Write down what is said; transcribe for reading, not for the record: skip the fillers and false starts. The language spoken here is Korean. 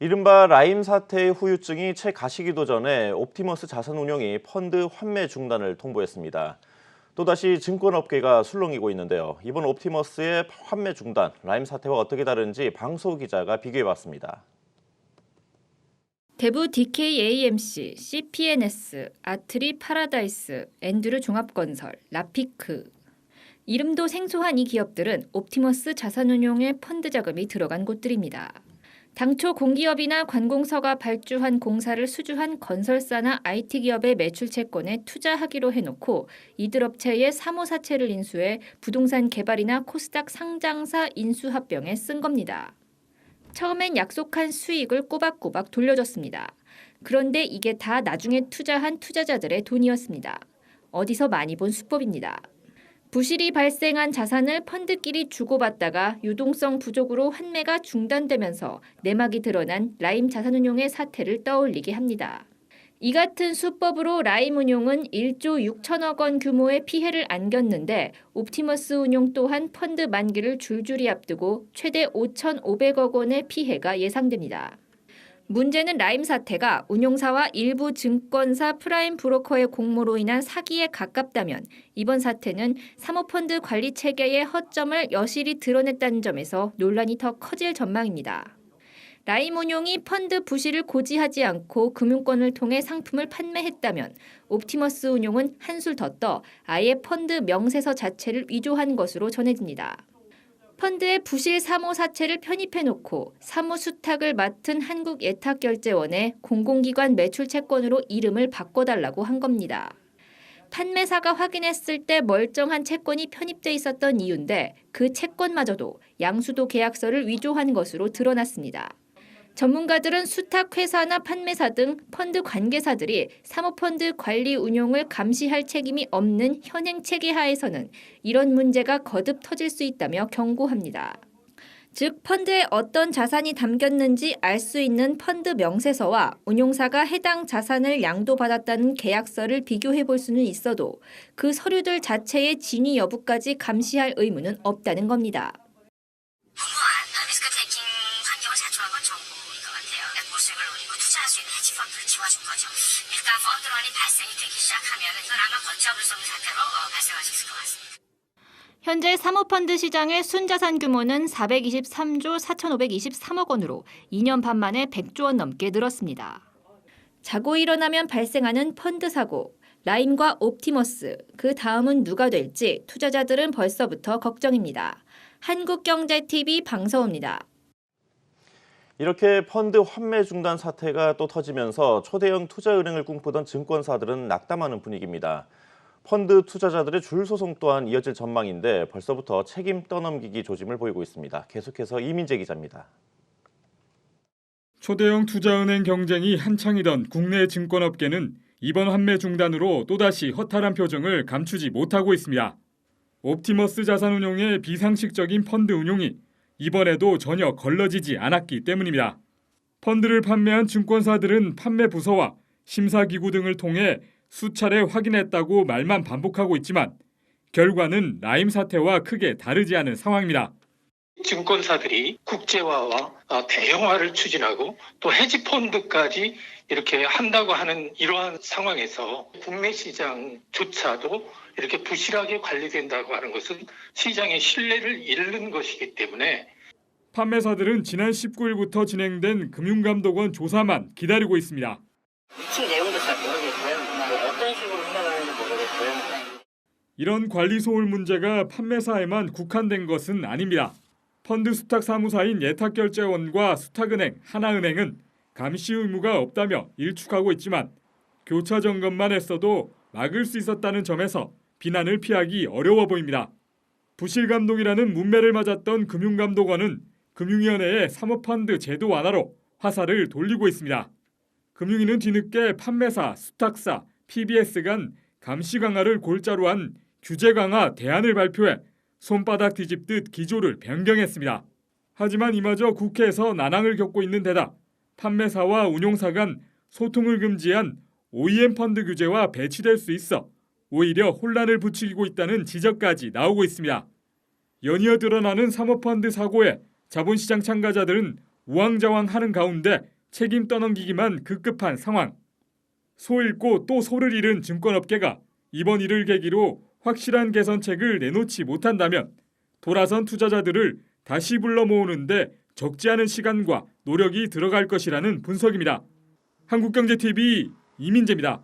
이른바 라임 사태의 후유증이 채 가시기도 전에 옵티머스 자산운용이 펀드 환매 중단을 통보했습니다. 또다시 증권업계가 술렁이고 있는데요. 이번 옵티머스의 환매 중단, 라임 사태와 어떻게 다른지 방소 기자가 비교해봤습니다. 대부 DKAMC, CPNS, 아트리 파라다이스, 앤드류 종합건설, 라피크. 이름도 생소한 이 기업들은 옵티머스 자산운용의 펀드 자금이 들어간 곳들입니다. 당초 공기업이나 관공서가 발주한 공사를 수주한 건설사나 IT 기업의 매출 채권에 투자하기로 해놓고 이들 업체의 사모사채를 인수해 부동산 개발이나 코스닥 상장사 인수합병에 쓴 겁니다. 처음엔 약속한 수익을 꼬박꼬박 돌려줬습니다. 그런데 이게 다 나중에 투자한 투자자들의 돈이었습니다. 어디서 많이 본 수법입니다. 부실이 발생한 자산을 펀드끼리 주고받다가 유동성 부족으로 환매가 중단되면서 내막이 드러난 라임 자산운용의 사태를 떠올리게 합니다. 이 같은 수법으로 라임 운용은 1조 6천억 원 규모의 피해를 안겼는데 옵티머스 운용 또한 펀드 만기를 줄줄이 앞두고 최대 5,500억 원의 피해가 예상됩니다. 문제는 라임 사태가 운용사와 일부 증권사 프라임 브로커의 공모로 인한 사기에 가깝다면 이번 사태는 사모펀드 관리 체계의 허점을 여실히 드러냈다는 점에서 논란이 더 커질 전망입니다. 라임 운용이 펀드 부실을 고지하지 않고 금융권을 통해 상품을 판매했다면 옵티머스 운용은 한술 더 떠 아예 펀드 명세서 자체를 위조한 것으로 전해집니다. 펀드의 부실 사모사채를 편입해놓고 사모수탁을 맡은 한국예탁결제원에 공공기관 매출채권으로 이름을 바꿔달라고 한 겁니다. 판매사가 확인했을 때 멀쩡한 채권이 편입돼 있었던 이유인데 그 채권마저도 양수도 계약서를 위조한 것으로 드러났습니다. 전문가들은 수탁회사나 판매사 등 펀드 관계사들이 사모펀드 관리 운용을 감시할 책임이 없는 현행 체계 하에서는 이런 문제가 거듭 터질 수 있다며 경고합니다. 즉 펀드에 어떤 자산이 담겼는지 알 수 있는 펀드 명세서와 운용사가 해당 자산을 양도받았다는 계약서를 비교해 볼 수는 있어도 그 서류들 자체의 진위 여부까지 감시할 의무는 없다는 겁니다. 일단 펀드런이 발생이 되기 시작하면 이건 아마 걷잡을 수 없는 사태로 발생할 수 있을 것 같습니다. 현재 사모펀드 시장의 순자산 규모는 423조 4,523억 원으로 2년 반 만에 100조 원 넘게 늘었습니다. 자고 일어나면 발생하는 펀드 사고, 라임과 옵티머스, 그 다음은 누가 될지 투자자들은 벌써부터 걱정입니다. 한국경제TV 방서우입니다. 이렇게 펀드 환매 중단 사태가 또 터지면서 초대형 투자은행을 꿈꾸던 증권사들은 낙담하는 분위기입니다. 펀드 투자자들의 줄 소송 또한 이어질 전망인데 벌써부터 책임 떠넘기기 조짐을 보이고 있습니다. 계속해서 이민재 기자입니다. 초대형 투자은행 경쟁이 한창이던 국내 증권업계는 이번 환매 중단으로 또다시 허탈한 표정을 감추지 못하고 있습니다. 옵티머스 자산운용의 비상식적인 펀드 운용이 이번에도 전혀 걸러지지 않았기 때문입니다. 펀드를 판매한 증권사들은 판매 부서와 심사기구 등을 통해 수차례 확인했다고 말만 반복하고 있지만 결과는 라임 사태와 크게 다르지 않은 상황입니다. 증권사들이 국제화와 대형화를 추진하고 또 헤지펀드까지 이렇게 한다고 하는 이러한 상황에서 국내 시장조차도 이렇게 부실하게 관리된다고 하는 것은 시장의 신뢰를 잃는 것이기 때문에 판매사들은 지난 19일부터 진행된 금융감독원 조사만 기다리고 있습니다. 미팅 내용도 잘 모르겠고요. 어떤 식으로 흘러가는지 모르겠고요. 이런 관리 소홀 문제가 판매사에만 국한된 것은 아닙니다. 펀드 수탁 사무사인 예탁결제원과 수탁은행, 하나은행은 감시 의무가 없다며 일축하고 있지만 교차 점검만 했어도 막을 수 있었다는 점에서 비난을 피하기 어려워 보입니다. 부실감독이라는 문매를 맞았던 금융감독원은 금융위원회의 사모펀드 제도 완화로 화살을 돌리고 있습니다. 금융위는 뒤늦게 판매사, 수탁사, PBS 간 감시 강화를 골자로 한 규제 강화 대안을 발표해 손바닥 뒤집듯 기조를 변경했습니다. 하지만 이마저 국회에서 난항을 겪고 있는 데다 판매사와 운용사 간 소통을 금지한 OEM 펀드 규제와 배치될 수 있어 오히려 혼란을 부추기고 있다는 지적까지 나오고 있습니다. 연이어 드러나는 사모펀드 사고에 자본시장 참가자들은 우왕좌왕하는 가운데 책임 떠넘기기만 급급한 상황. 소 잃고 또 소를 잃은 증권업계가 이번 일을 계기로 확실한 개선책을 내놓지 못한다면 돌아선 투자자들을 다시 불러 모으는데 적지 않은 시간과 노력이 들어갈 것이라는 분석입니다. 한국경제TV 이민재입니다.